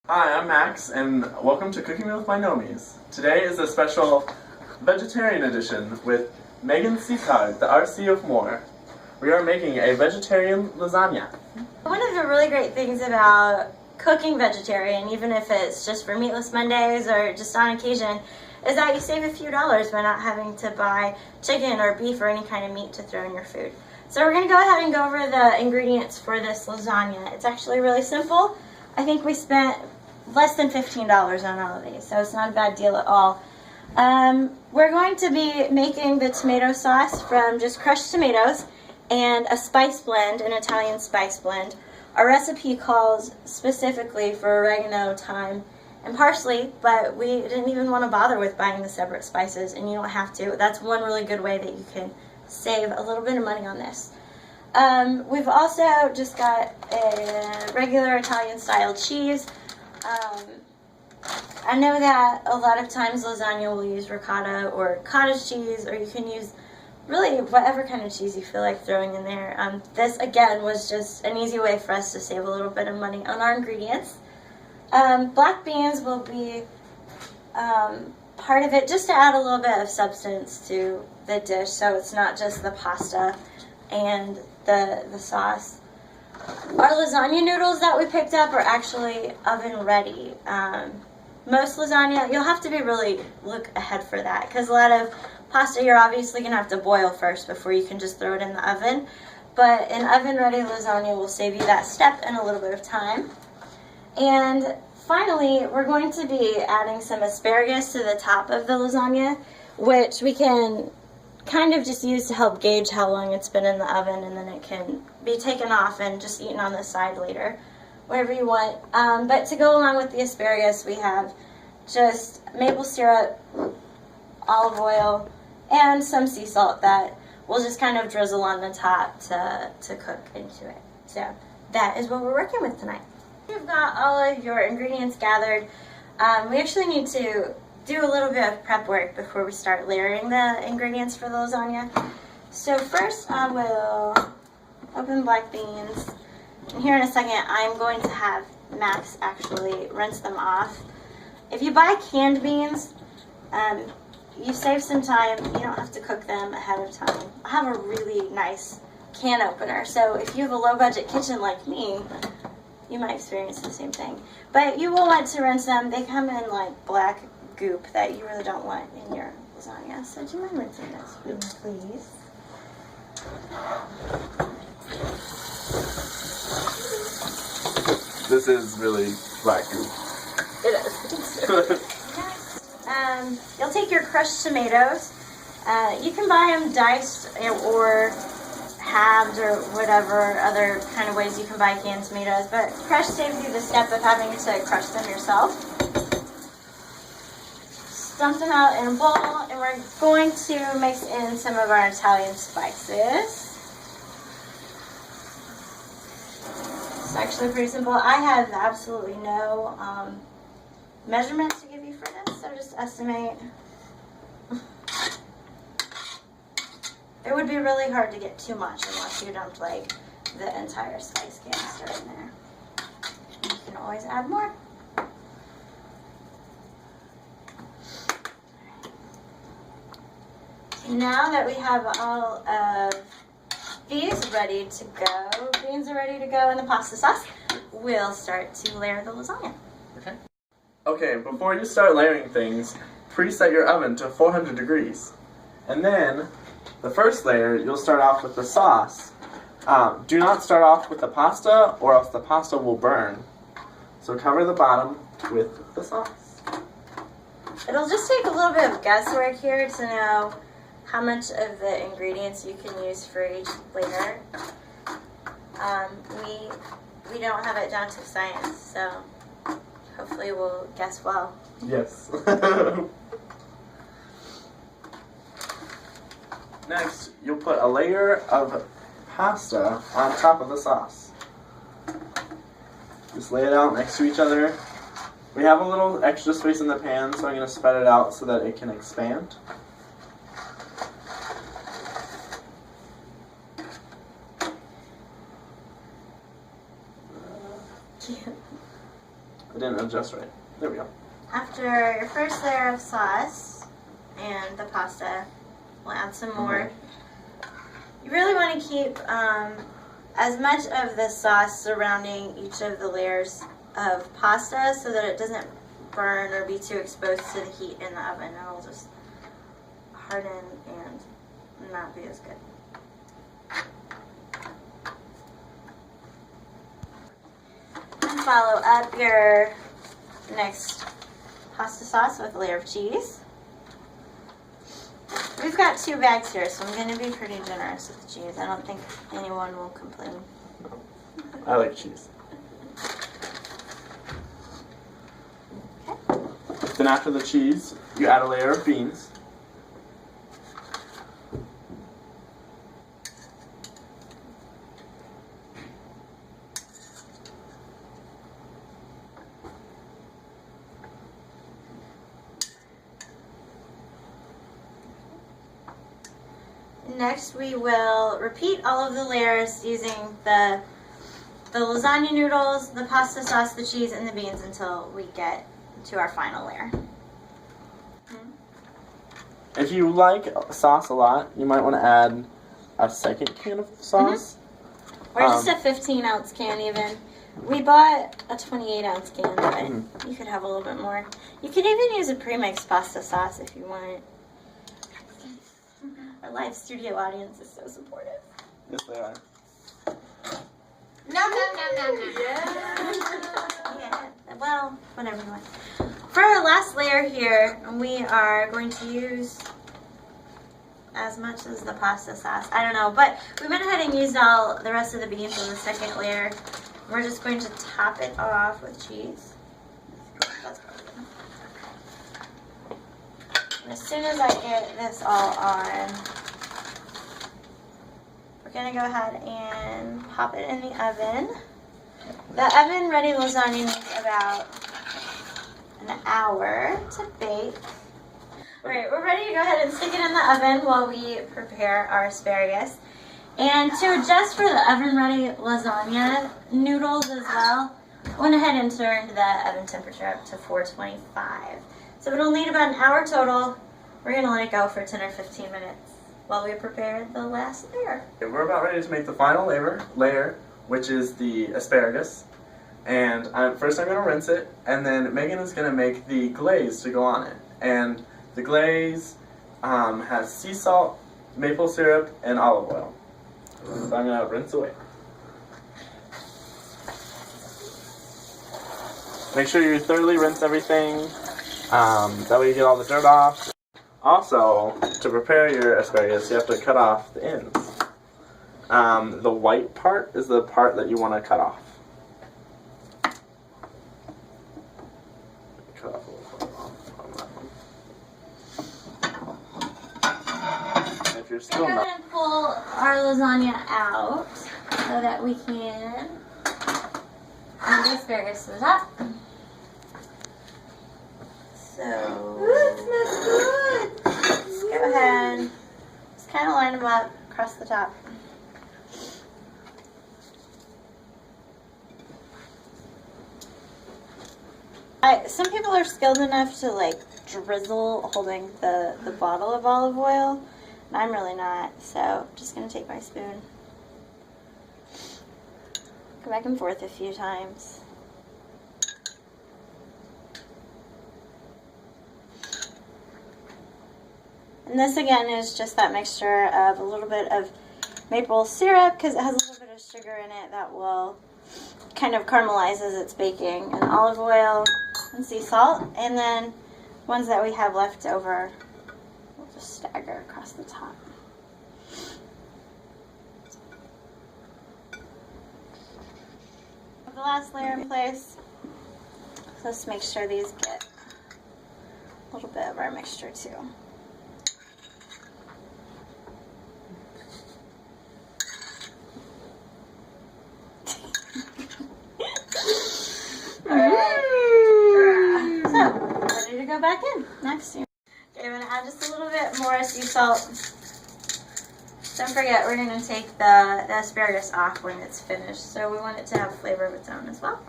Hi, I'm Max, and welcome to Cooking with My Gnomies. Today is a special vegetarian edition with Megan Seacog, the RC of More. We are making a vegetarian lasagna. One of the really great things about cooking vegetarian, even if it's just for Meatless Mondays or just on occasion, is that you save a few dollars by not having to buy chicken or beef or any kind of meat to throw in your food. So we're going to go ahead and go over the ingredients for this lasagna. It's actually really simple. I think we spent less than $15 on all of these, so it's not a bad deal at all. We're going to be making the tomato sauce from just crushed tomatoes and a spice blend, an Italian spice blend. Our recipe calls specifically for oregano, thyme, and parsley, but we didn't even want to bother with buying the separate spices, and you don't have to. That's one really good way that you can save a little bit of money on this. We've also just got a regular Italian style cheese. I know that a lot of times lasagna will use ricotta or cottage cheese, or you can use really whatever kind of cheese you feel like throwing in there. This again was just an easy way for us to save a little bit of money on our ingredients. Black beans will be part of it, just to add a little bit of substance to the dish, so it's not just the pasta and the sauce. Our lasagna noodles that we picked up are actually oven ready. Most lasagna, you'll have to be really look ahead for that, because a lot of pasta you're obviously going to have to boil first before you can just throw it in the oven. But an oven ready lasagna will save you that step and a little bit of time. And finally, we're going to be adding some asparagus to the top of the lasagna, which we can kind of just use to help gauge how long it's been in the oven, and then it can be taken off and just eaten on the side later, whatever you want. But to go along with the asparagus, we have just maple syrup, olive oil, and some sea salt that we'll just kind of drizzle on the top to cook into it. So that is what we're working with tonight. You've got all of your ingredients gathered. We actually need to do a little bit of prep work before we start layering the ingredients for the lasagna. So first I will open black beans. And here in a second I'm going to have Max actually rinse them off. If you buy canned beans, you save some time. You don't have to cook them ahead of time. I have a really nice can opener, so if you have a low budget kitchen like me, you might experience the same thing. But you will want to rinse them. They come in like black goop that you really don't want in your lasagna. So do you mind rinsing this for me, please? This is really black goop. It is. You'll take your crushed tomatoes. You can buy them diced or halved or whatever other kind of ways you can buy canned tomatoes, but crushed saves you the step of having to crush them yourself. Dump them out in a bowl, and we're going to mix in some of our Italian spices. It's actually pretty simple. I have absolutely no measurements to give you for this, so just estimate. It would be really hard to get too much unless you dumped like the entire spice canister in there. You can always add more. Now that we have all of these ready to go, beans are ready to go in the pasta sauce, we'll start to layer the lasagna. Okay, before you start layering things, preset your oven to 400 degrees. And then, the first layer, you'll start off with the sauce. Do not start off with the pasta, or else the pasta will burn. So cover the bottom with the sauce. It'll just take a little bit of guesswork here to know how much of the ingredients you can use for each layer. We don't have it down to science, so hopefully we'll guess well. Yes. Next, you'll put a layer of pasta on top of the sauce. Just lay it out next to each other. We have a little extra space in the pan, so I'm going to spread it out so that it can expand. It didn't adjust right. There we go. After your first layer of sauce and the pasta, we'll add some more. You really want to keep as much of the sauce surrounding each of the layers of pasta so that it doesn't burn or be too exposed to the heat in the oven. It'll just harden and not be as good. And follow up your next pasta sauce with a layer of cheese. We've got 2 bags here, so I'm going to be pretty generous with the cheese. I don't think anyone will complain. I like cheese. Okay. Then after the cheese, you add a layer of beans. Next, we will repeat all of the layers using the lasagna noodles, the pasta sauce, the cheese, and the beans until we get to our final layer. If you like sauce a lot, you might want to add a second can of sauce. Or just a 15-ounce can even. We bought a 28-ounce can, but you could have a little bit more. You could even use a pre-mixed pasta sauce if you want. Our live studio audience is so supportive. Yes, they are. No. Yeah. Well, whatever you want. For our last layer here, we are going to use as much as the pasta sauce. I don't know, but we went ahead and used all the rest of the beans in the second layer. We're just going to top it off with cheese. That's probably good. And as soon as I get this all on, we're going to go ahead and pop it in the oven. The oven-ready lasagna needs about an hour to bake. Alright, we're ready to go ahead and stick it in the oven while we prepare our asparagus. And to adjust for the oven-ready lasagna noodles as well, I went ahead and turned the oven temperature up to 425. So it'll need about an hour total. We're going to let it go for 10 or 15 minutes while we prepare the last layer. Okay, we're about ready to make the final layer, which is the asparagus. And first I'm going to rinse it, and then Megan is going to make the glaze to go on it. And the glaze has sea salt, maple syrup, and olive oil. So I'm going to rinse away. Make sure you thoroughly rinse everything. That way you get all the dirt off. Also, to prepare your asparagus, you have to cut off the ends. The white part is the part that you want to cut off. Cut off a little on that one. And if you're still We're not... going to pull our lasagna out so that we can add the asparagus to the top. So, let's go ahead, just kind of line them up across the top. Some people are skilled enough to like drizzle holding the bottle of olive oil, and I'm really not, so I'm just going to take my spoon, go back and forth a few times. And this again is just that mixture of a little bit of maple syrup because it has a little bit of sugar in it that will kind of caramelize as it's baking, and olive oil and sea salt, and then ones that we have left over we'll just stagger across the top. Put the last layer in place. So let's make sure these get a little bit of our mixture too. Go back in next year. Okay, I'm going to add just a little bit more sea salt. Don't forget, we're going to take the asparagus off when it's finished, so we want it to have flavor of its own as well.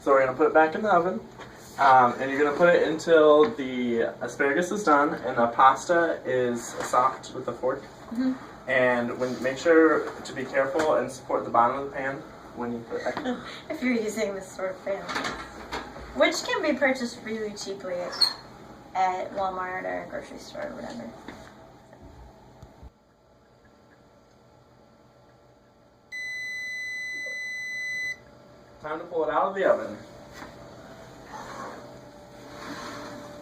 So we're going to put it back in the oven. And you're going to put it until the asparagus is done and the pasta is soft with a fork. Mm-hmm. And make sure to be careful and support the bottom of the pan when you put it back. If you're using this sort of pan. Which can be purchased really cheaply at Walmart or a grocery store or whatever. Time to pull it out of the oven.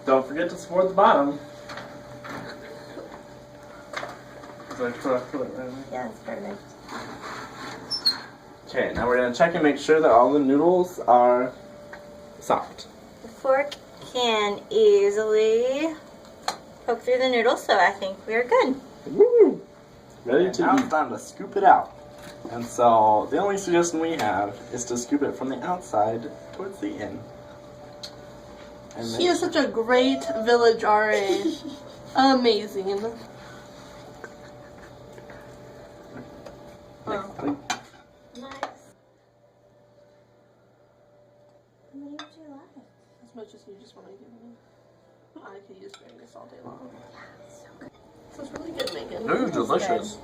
Don't forget to support the bottom. So I put it right in. Yeah, that's perfect. Okay, now we're going to check and make sure that all the noodles are soft. The fork can easily poke through the noodles, so I think we're good. Woo! Ready to now it's time to scoop it out. And so the only suggestion we have is to scoop it from the outside towards the end. And He is such a great village RA. Amazing. Oh. Click. Nice. How many would you like? As much as you just want to give me. I could use asparagus all day long. Yeah, so good. This is really good, Megan. It is delicious.